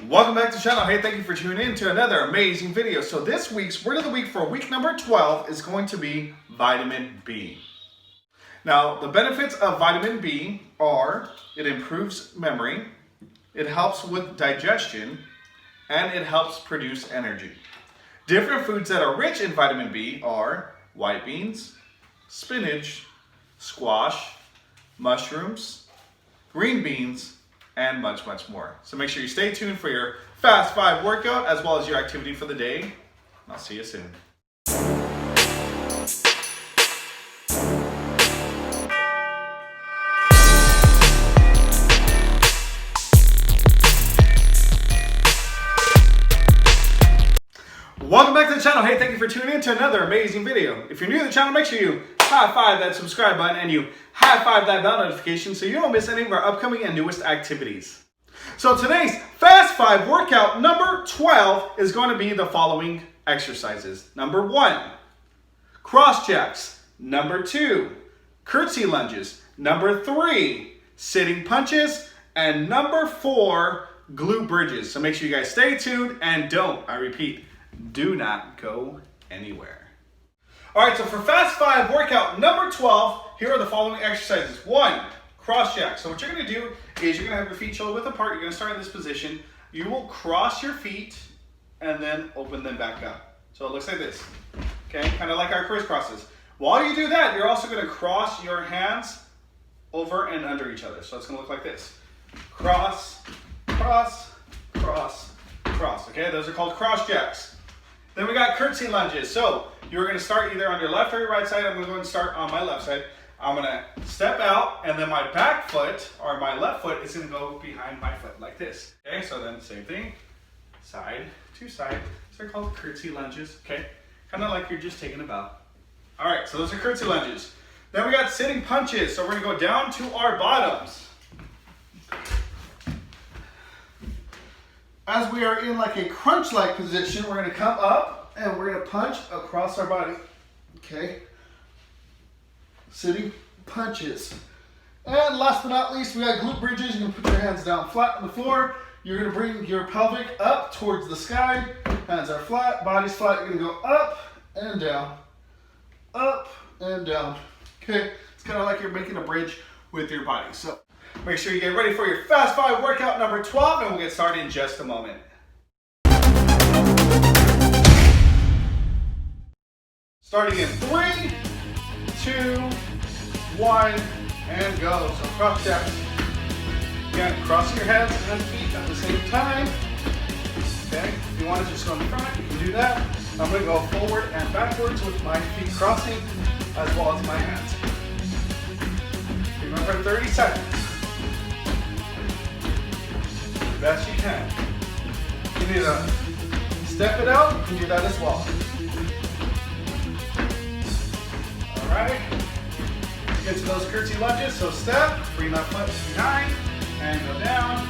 Welcome back to the channel. Hey, thank you for tuning in to another amazing video. So this week's word of the week for week number 12 is going to be vitamin B. Now, the benefits of vitamin B are it improves memory, it helps with digestion, and it helps produce energy. Different foods that are rich in vitamin B are white beans, spinach, squash, mushrooms, green beans, and much, much more. So make sure you stay tuned for your Fast 5 workout as well as your activity for the day. And I'll see you soon. Welcome back to the channel. Hey, thank you for tuning in to another amazing video. If you're new to the channel, make sure you high five that subscribe button and you high five that bell notification so you don't miss any of our upcoming and newest activities. So today's Fast 5 workout number 12 is going to be the following exercises. Number 1, cross jacks. Number 2, curtsy lunges. Number 3, sitting punches. And number 4, glute bridges. So make sure you guys stay tuned and I repeat, do not go anywhere. All right, so for Fast 5 workout number 12, here are the following exercises. 1, cross jack. So what you're going to do is you're going to have your feet shoulder width apart. You're going to start in this position. You will cross your feet and then open them back up. So it looks like this, okay? Kind of like our crisscrosses. While you do that, you're also going to cross your hands over and under each other. So it's going to look like this. Cross, cross, cross, cross. Okay, those are called cross jacks. Then we got curtsy lunges. So you're going to start either on your left or your right side. I'm going to go and start on my left side. I'm going to step out, and then my back foot, or my left foot, is going to go behind my foot like this. Okay, so then same thing, side to side. So they're called curtsy lunges, okay? Kind of like you're just taking a bow. All right, so those are curtsy lunges. Then we got sitting punches. So we're going to go down to our bottoms. As we are in like a crunch-like position, we're going to come up, and we're going to punch across our body, okay? Sitting punches. And last but not least, we got glute bridges. You're going to put your hands down flat on the floor. You're going to bring your pelvic up towards the sky. Hands are flat, body's flat. You're going to go up and down, up and down. Okay, it's kind of like you're making a bridge with your body. So make sure you get ready for your Fast 5 workout number 12, and we'll get started in just a moment. Starting in 3, 2, 1, and go. So cross jacks. Again, cross your hands and feet at the same time. Okay, if you want to just go in the front, you can do that. I'm going to go forward and backwards with my feet crossing as well as my hands. Keep going for 30 seconds. The best you can. You need to step it out, you can do that as well. Alright, get to those curtsy lunges, so step, bring that foot behind, and go down,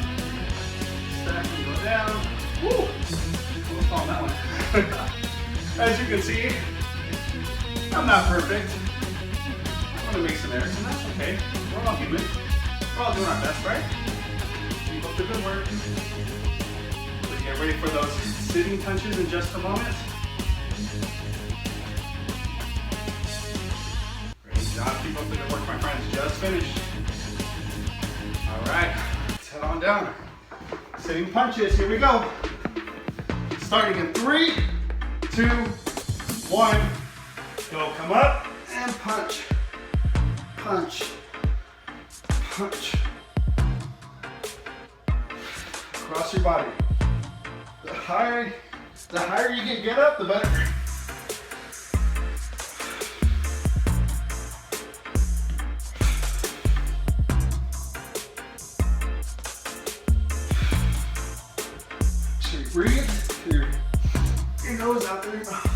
step and go down, woo, almost on that one. As you can see, I'm not perfect, I'm going to make some errors, and that's okay, we're all human, we're all doing our best, right? Keep up the good work. So get ready for those sitting punches in just a moment. Keep up the good work, my friends. Just finished. All right, let's head on down. Sitting punches, here we go. Starting in 3, 2, 1, go. Come up and punch, punch, punch. Across your body. The higher you can get up, the better. Breathe through your nose out through your mouth.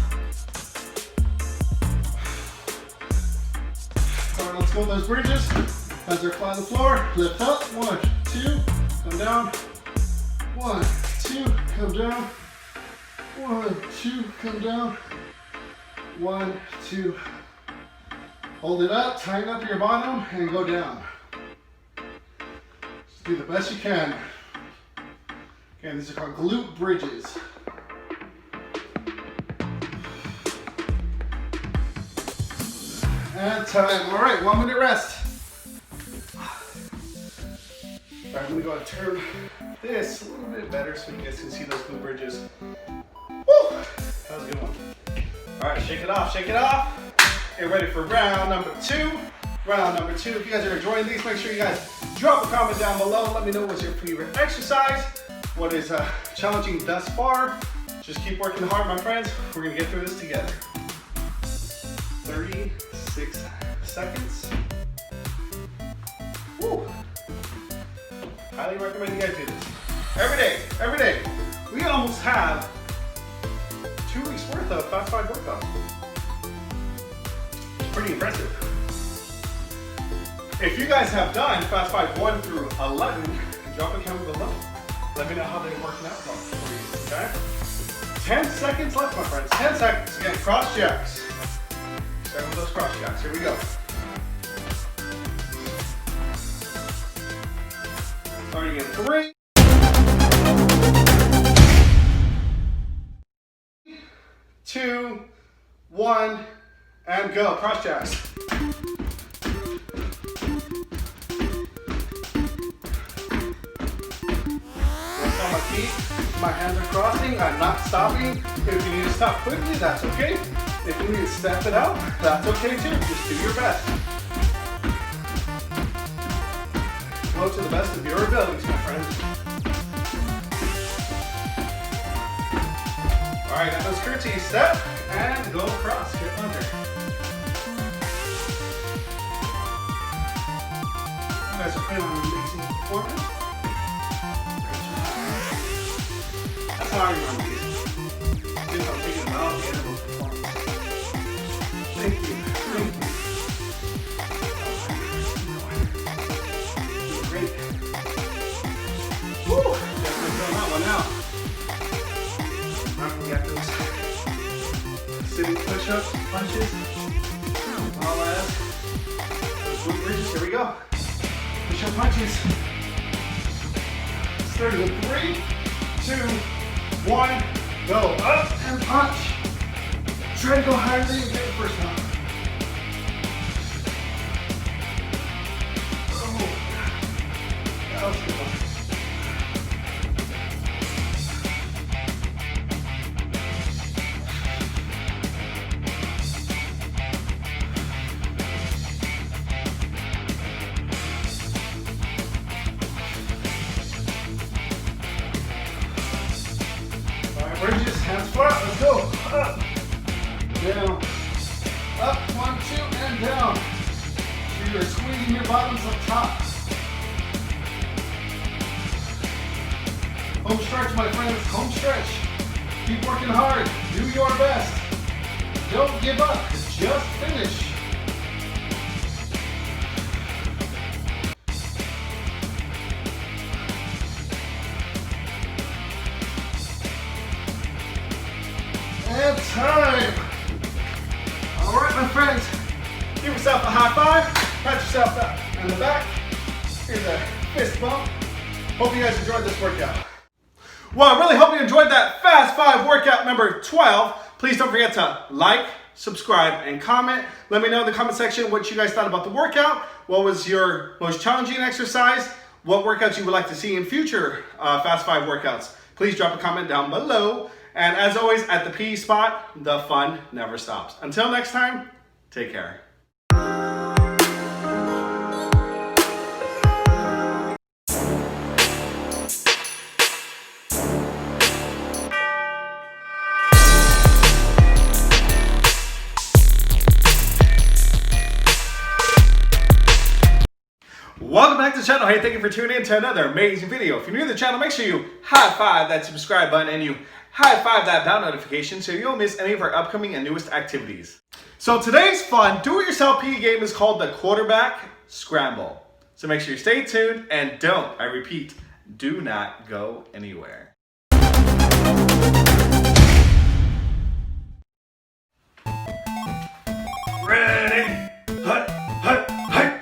All right, let's go with those bridges. As they're flat on the floor, lift up. 1, 2, come down. 1, 2, come down. 1, 2, come down. 1, 2. Hold it up, tighten up your bottom, and go down. Just do the best you can. Okay, these are called glute bridges. And time. All right, 1 minute rest. All right, I'm gonna go and turn this a little bit better so you guys can see those glute bridges. Woo! That was a good one. All right, shake it off, shake it off. Get ready for round number 2. Round number 2. If you guys are enjoying these, make sure you guys drop a comment down below. Let me know what's your favorite exercise. What is challenging thus far. Just keep working hard, my friends. We're gonna get through this together. 36 seconds. Woo. Highly recommend you guys do this. Every day, every day. We almost have 2 weeks worth of Fast 5 workouts. It's pretty impressive. If you guys have done Fast 5 1 through 11, drop a comment below. Let me know how they're working out for you, okay? 10 seconds left, my friends. 10 seconds. Again, cross jacks. Start with those cross jacks. Here we go. Starting in 3, 2, 1, and go. Cross jacks. On my feet, my hands are crossing. I'm not stopping. If you need to stop quickly, that's okay. If you need to step it out, that's okay too. Just do your best. Go to the best of your abilities, my friends. All right, now those curtsy step and go across. Get under. You guys are playing on an amazing performance. That's how I remember it. If I'm thinking about the animal performance. Thank you. Thank you. Great. Woo! Definitely filling that one out. Not forget those sitting push-ups, punches, all that. Those glute bridges. Here we go. Push-up punches. Starting with 3, 2, 1, go up and punch. Try to go higher than you did the first time. Oh, that was a good one. Bridges, hands flat, let's go. Up, down, up, 1, 2, and down. So you're squeezing your bottoms up top. Home stretch, my friends, home stretch. Keep working hard, do your best. Don't give up, just finish. And time. All right, my friends. Give yourself a high five. Pat yourself on the back. Here's a fist bump. Hope you guys enjoyed this workout. Well, I really hope you enjoyed that Fast 5 workout number 12. Please don't forget to like, subscribe, and comment. Let me know in the comment section what you guys thought about the workout. What was your most challenging exercise? What workouts you would like to see in future Fast 5 workouts? Please drop a comment down below. And as always, at the P spot, the fun never stops. Until next time, take care. Welcome back to the channel. Hey, thank you for tuning in to another amazing video. If you're new to the channel, make sure you high five that subscribe button and you high five that bell notification so you don't miss any of our upcoming and newest activities. So today's fun do-it-yourself PE game is called the Quarterback Scramble. So make sure you stay tuned and don't, I repeat, do not go anywhere. Ready? Hut, hut, hut.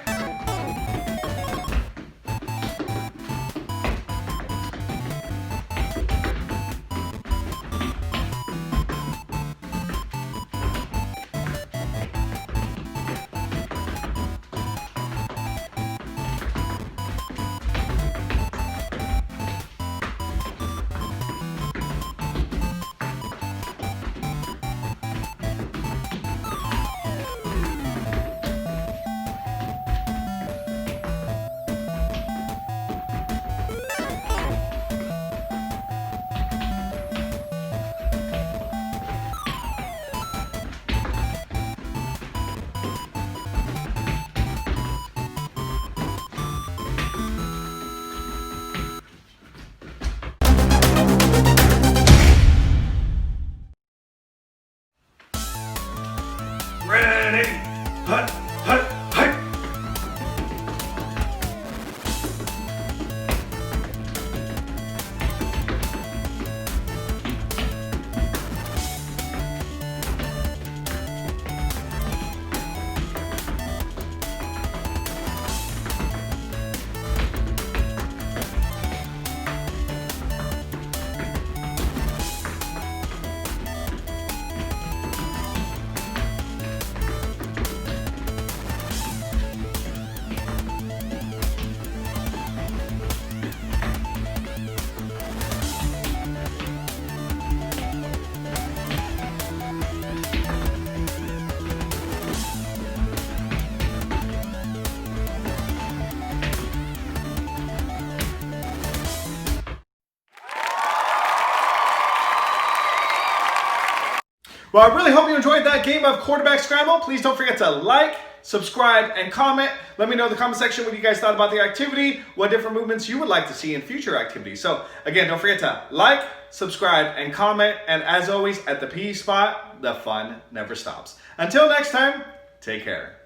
Well, I really hope you enjoyed that game of quarterback scramble. Please don't forget to like, subscribe, and comment. Let me know in the comment section what you guys thought about the activity, what different movements you would like to see in future activities. So again, don't forget to like, subscribe, and comment. And as always, at the PE spot, the fun never stops. Until next time, take care.